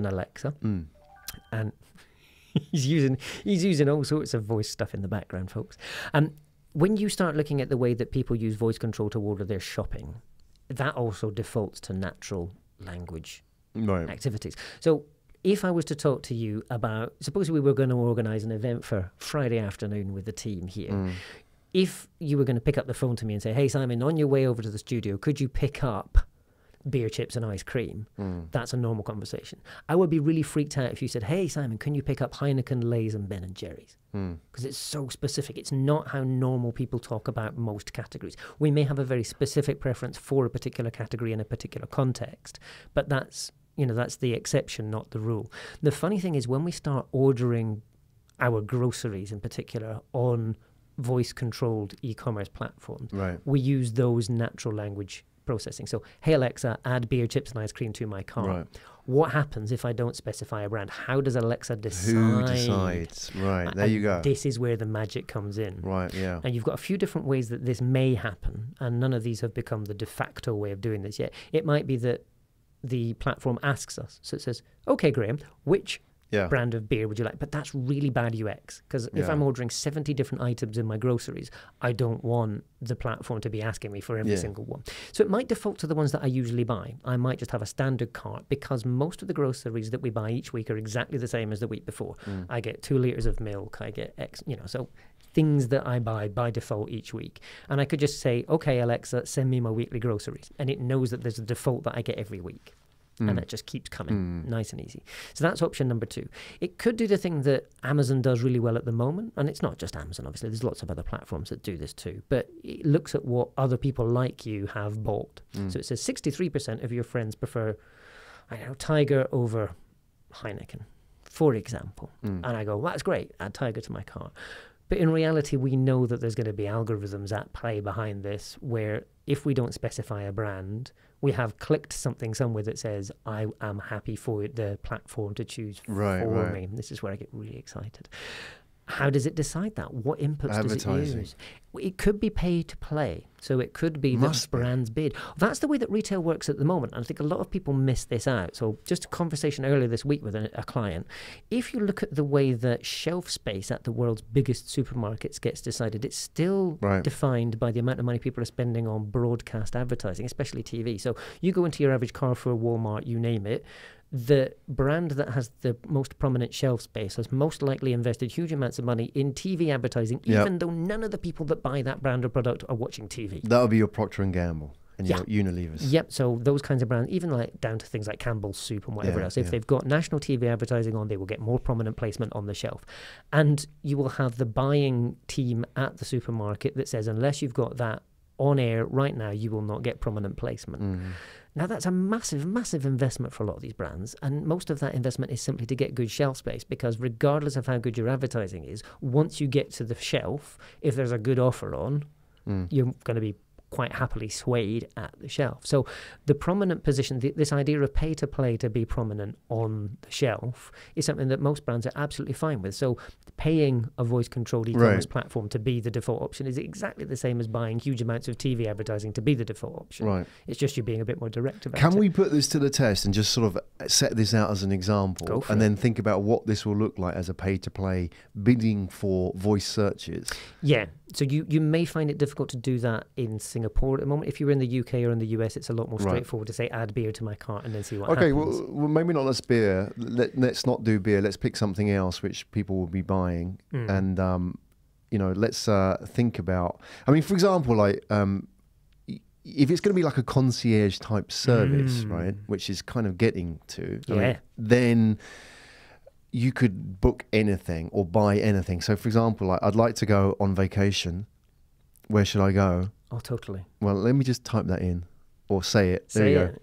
an Alexa, Mm. and he's using all sorts of voice stuff in the background, folks. When you start looking at the way that people use voice control to order their shopping, that also defaults to natural language activities. So if I was to talk to you about, suppose we were going to organise an event for Friday afternoon with the team here, if you were going to pick up the phone to me and say, hey, Simon, on your way over to the studio, could you pick up beer, chips and ice cream? That's a normal conversation. I would be really freaked out if you said, hey, Simon, can you pick up Heineken, Lay's and Ben and Jerry's? Because it's so specific. It's not how normal people talk about most categories. We may have a very specific preference for a particular category in a particular context, but that's the exception, not the rule. The funny thing is when we start ordering our groceries in particular on voice-controlled e-commerce platforms, we use those natural language processing. So, hey, Alexa, add beer, chips and ice cream to my cart. What happens if I don't specify a brand? How does Alexa decide? Who decides? Right, there you go. This is where the magic comes in. Right, yeah. And you've got a few different ways that this may happen, and none of these have become the de facto way of doing this yet. It might be that the platform asks us. So it says, okay, Graham, which brand of beer would you like? But that's really bad UX, because if I'm ordering 70 different items in my groceries, I don't want the platform to be asking me for every single one. So it might default to the ones that I usually buy. I might just have a standard cart, because most of the groceries that we buy each week are exactly the same as the week before. I get 2 litres of milk, I get X, so things that I buy by default each week. And I could just say, okay, Alexa, send me my weekly groceries. And it knows that there's a default that I get every week. And it just keeps coming, nice and easy. So that's option number 2. It could do the thing that Amazon does really well at the moment, and it's not just Amazon, obviously. There's lots of other platforms that do this too. But it looks at what other people like you have bought. So it says 63% of your friends prefer, Tiger over Heineken, for example. And I go, well, that's great, add Tiger to my cart. But in reality, we know that there's going to be algorithms at play behind this, where if we don't specify a brand, we have clicked something somewhere that says, I am happy for the platform to choose for me. This is where I get really excited. How does it decide that? What inputs does it use? It could be pay to play. So it could be that brands bid. That's the way that retail works at the moment. And I think a lot of people miss this out. So just a conversation earlier this week with a client. If you look at the way that shelf space at the world's biggest supermarkets gets decided, it's still defined by the amount of money people are spending on broadcast advertising, especially TV. So you go into your average Carrefour, Walmart, you name it, the brand that has the most prominent shelf space has most likely invested huge amounts of money in TV advertising, even though none of the people that buy that brand or product are watching TV. That would be your Procter & Gamble and your Unilever's. Yep, so those kinds of brands, even like down to things like Campbell's Soup and whatever else, if they've got national TV advertising on, they will get more prominent placement on the shelf. And you will have the buying team at the supermarket that says, unless you've got that on air right now, you will not get prominent placement. Now, that's a massive, massive investment for a lot of these brands, and most of that investment is simply to get good shelf space, because regardless of how good your advertising is, once you get to the shelf, if there's a good offer on, you're going to be quite happily swayed at the shelf. So the prominent position, this idea of pay to play to be prominent on the shelf, is something that most brands are absolutely fine with. So paying a voice-controlled e-commerce platform to be the default option is exactly the same as buying huge amounts of TV advertising to be the default option. It's just you being a bit more direct about it. Can we put this to the test and just sort of set this out as an example and then think about what this will look like as a pay-to-play bidding for voice searches? Yeah. So you may find it difficult to do that in Singapore at the moment. If you're in the UK or in the US, it's a lot more straightforward to say, add beer to my cart and then see what happens. Okay, well, maybe not let's beer. Let's not do beer. Let's pick something else which people will be buying. And, let's think about... I mean, for example, like... if it's going to be like a concierge type service, right, which is kind of getting to, then you could book anything or buy anything. So, for example, like, I'd like to go on vacation. Where should I go? Oh, totally. Well, let me just type that in or say it. There you go.